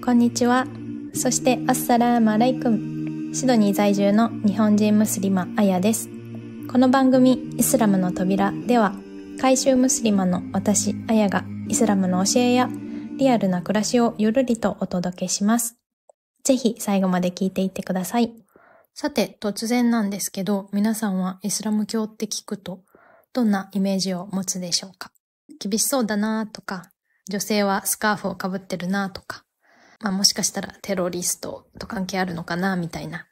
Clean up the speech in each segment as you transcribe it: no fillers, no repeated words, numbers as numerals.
こんにちは。そしてアッサラームアライクム。シドニー在住の日本人ムスリマアヤです。この番組イスラムの扉では、改宗ムスリマの私アヤがイスラムの教えやリアルな暮らしをゆるりとお届けします。ぜひ最後まで聞いていってください。さて、突然なんですけど、皆さんはイスラム教って聞くとどんなイメージを持つでしょうか？厳しそうだなとか、女性はスカーフをかぶってるなとか、もしかしたらテロリストと関係あるのかなみたいな、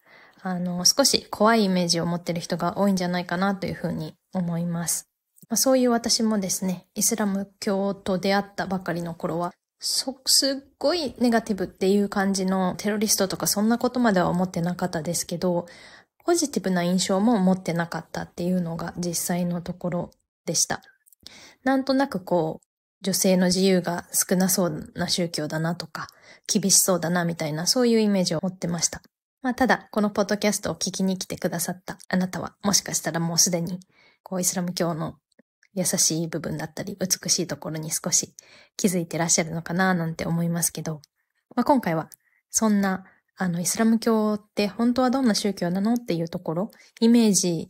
少し怖いイメージを持ってる人が多いんじゃないかなというふうに思います。そういう私もですね、イスラム教と出会ったばかりの頃は、すっごいネガティブっていう感じのテロリストとかそんなことまでは思ってなかったですけど、ポジティブな印象も持ってなかったっていうのが実際のところでした。なんとなく女性の自由が少なそうな宗教だなとか、厳しそうだなみたいな、そういうイメージを持ってました。ただ、このポッドキャストを聞きに来てくださったあなたは、もしかしたらもうすでに、イスラム教の優しい部分だったり、美しいところに少し気づいてらっしゃるのかななんて思いますけど、今回は、そんな、イスラム教って本当はどんな宗教なのっていうところ、イメージ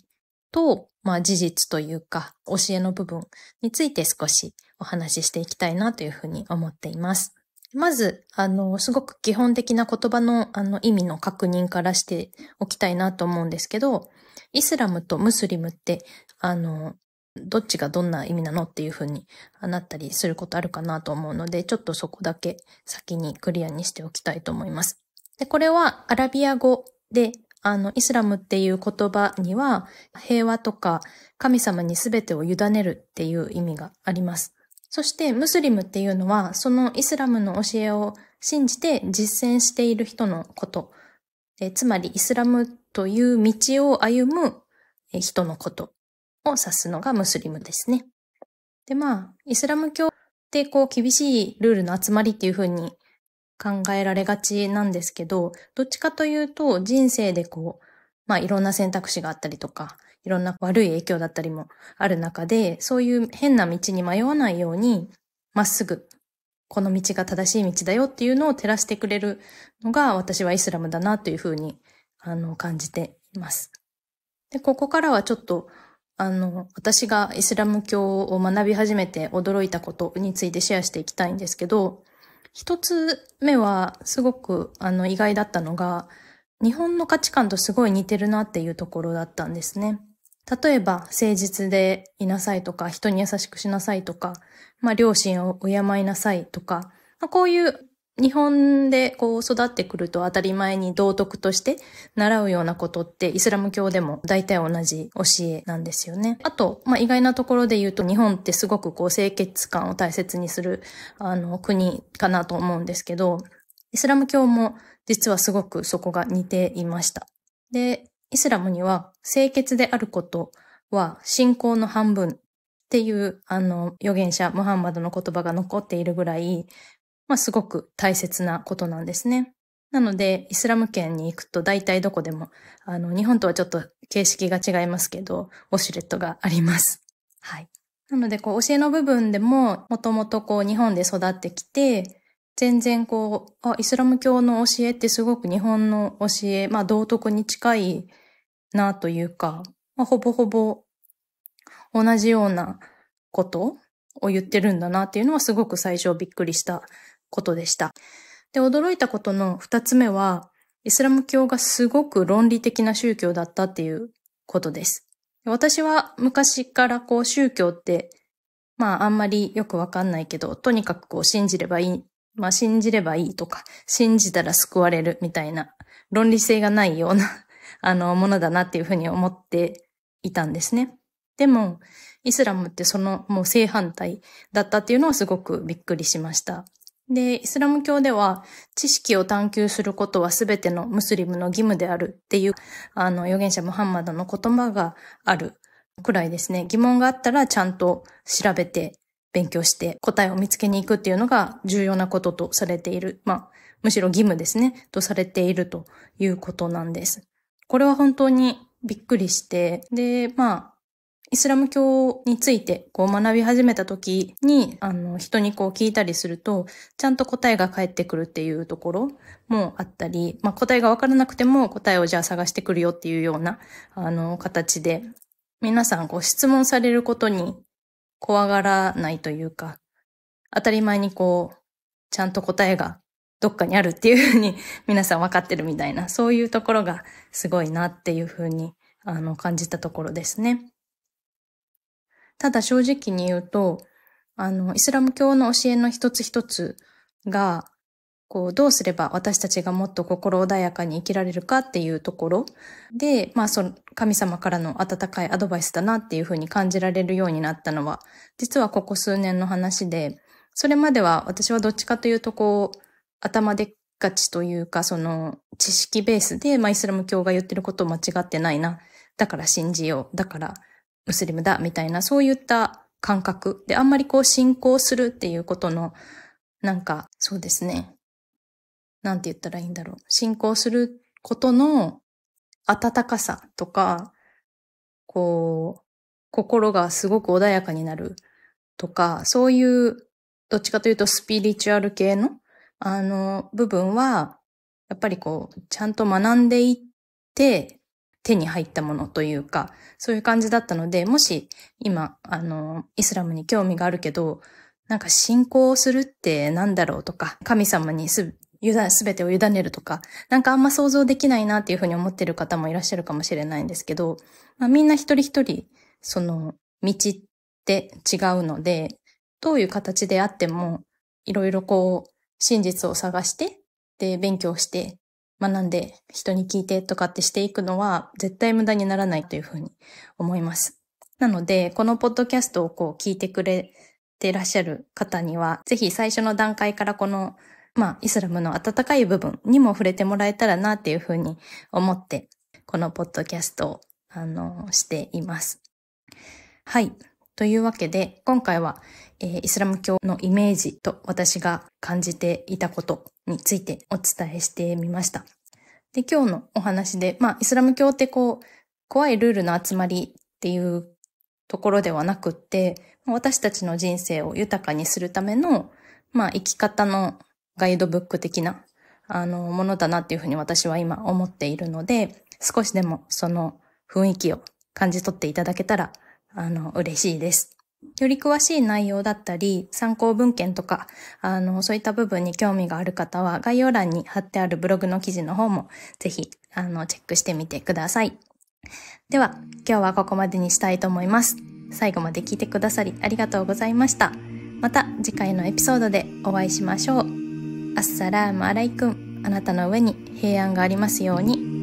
と、事実というか、教えの部分について少しお話ししていきたいなというふうに思っています。まず、すごく基本的な言葉の、意味の確認からしておきたいなと思うんですけど、イスラムとムスリムって、どっちがどんな意味なのっていうふうになったりすることあるかなと思うので、ちょっとそこだけ先にクリアにしておきたいと思います。で、これはアラビア語で、イスラムっていう言葉には平和とか神様に全てを委ねるっていう意味があります。そしてムスリムっていうのはそのイスラムの教えを信じて実践している人のこと。つまりイスラムという道を歩む人のことを指すのがムスリムですね。で、イスラム教って厳しいルールの集まりっていう風に考えられがちなんですけど、どっちかというと人生でいろんな選択肢があったりとか、いろんな悪い影響だったりもある中で、そういう変な道に迷わないように、まっすぐ、この道が正しい道だよっていうのを照らしてくれるのが私はイスラムだなというふうに、感じています。で、ここからはちょっと、私がイスラム教を学び始めて驚いたことについてシェアしていきたいんですけど、一つ目はすごく意外だったのが、日本の価値観とすごい似てるなっていうところだったんですね。例えば誠実でいなさいとか、人に優しくしなさいとか、両親を敬いなさいとか、こういう日本で育ってくると当たり前に道徳として習うようなことってイスラム教でも大体同じ教えなんですよね。あと、意外なところで言うと日本ってすごく清潔感を大切にする国かなと思うんですけど、イスラム教も実はすごくそこが似ていました。で、イスラムには清潔であることは信仰の半分っていう預言者ムハンマドの言葉が残っているぐらい、すごく大切なことなんですね。なので、イスラム圏に行くと大体どこでも、日本とはちょっと形式が違いますけど、ウォシュレットがあります。はい。なので、教えの部分でも、もともと日本で育ってきて、全然イスラム教の教えってすごく日本の教え、道徳に近いなというか、ほぼほぼ同じようなことを言ってるんだなっていうのはすごく最初びっくりしたことでした。で、驚いたことの二つ目は、イスラム教がすごく論理的な宗教だったっていうことです。私は昔から宗教って、あんまりよくわかんないけど、とにかく信じればいい。信じればいいとか、信じたら救われるみたいな、論理性がないような、ものだなっていうふうに思っていたんですね。でも、イスラムってもう正反対だったっていうのはすごくびっくりしました。で、イスラム教では知識を探求することはすべてのムスリムの義務であるっていう、預言者ムハンマドの言葉があるくらいですね。疑問があったらちゃんと調べて勉強して答えを見つけに行くっていうのが重要なこととされている。むしろ義務ですね。とされているということなんです。これは本当にびっくりして、で、イスラム教について学び始めた時に、人に聞いたりすると、ちゃんと答えが返ってくるっていうところもあったり、答えがわからなくても答えをじゃあ探してくるよっていうような、形で、皆さん質問されることに怖がらないというか、当たり前にちゃんと答えがどっかにあるっていうふうに皆さん分かってるみたいな、そういうところがすごいなっていうふうに感じたところですね。ただ正直に言うと、イスラム教の教えの一つ一つが、どうすれば私たちがもっと心穏やかに生きられるかっていうところで、神様からの温かいアドバイスだなっていうふうに感じられるようになったのは、実はここ数年の話で、それまでは私はどっちかというと頭でっかちというか、知識ベースで、イスラム教が言ってること間違ってないな。だから信じよう。だからムスリムだ。みたいな、そういった感覚で、あんまり信仰するっていうことの、そうですね。なんて言ったらいいんだろう。信仰することの温かさとか、心がすごく穏やかになるとか、そういう、どっちかというとスピリチュアル系の、部分は、やっぱりちゃんと学んでいって、手に入ったものというか、そういう感じだったので、もし今、イスラムに興味があるけど、信仰するってなんだろうとか、神様にすべてを委ねるとか、あんま想像できないなっていうふうに思ってる方もいらっしゃるかもしれないんですけど、みんな一人一人、道って違うので、どういう形であっても、いろいろ真実を探して、で、勉強して、学んで、人に聞いてとかってしていくのは、絶対無駄にならないというふうに思います。なので、このポッドキャストを聞いてくれていらっしゃる方には、ぜひ最初の段階からイスラムの温かい部分にも触れてもらえたらなっていうふうに思って、このポッドキャストを、しています。はい。というわけで、今回は、イスラム教のイメージと私が感じていたことについてお伝えしてみました。で、今日のお話で、イスラム教って怖いルールの集まりっていうところではなくって、私たちの人生を豊かにするための、生き方のガイドブック的な、ものだなっていうふうに私は今思っているので、少しでもその雰囲気を感じ取っていただけたら、嬉しいです。より詳しい内容だったり、参考文献とか、そういった部分に興味がある方は、概要欄に貼ってあるブログの記事の方も、ぜひ、チェックしてみてください。では、今日はここまでにしたいと思います。最後まで聞いてくださりありがとうございました。また次回のエピソードでお会いしましょう。アッサラームアライクン。あなたの上に平安がありますように。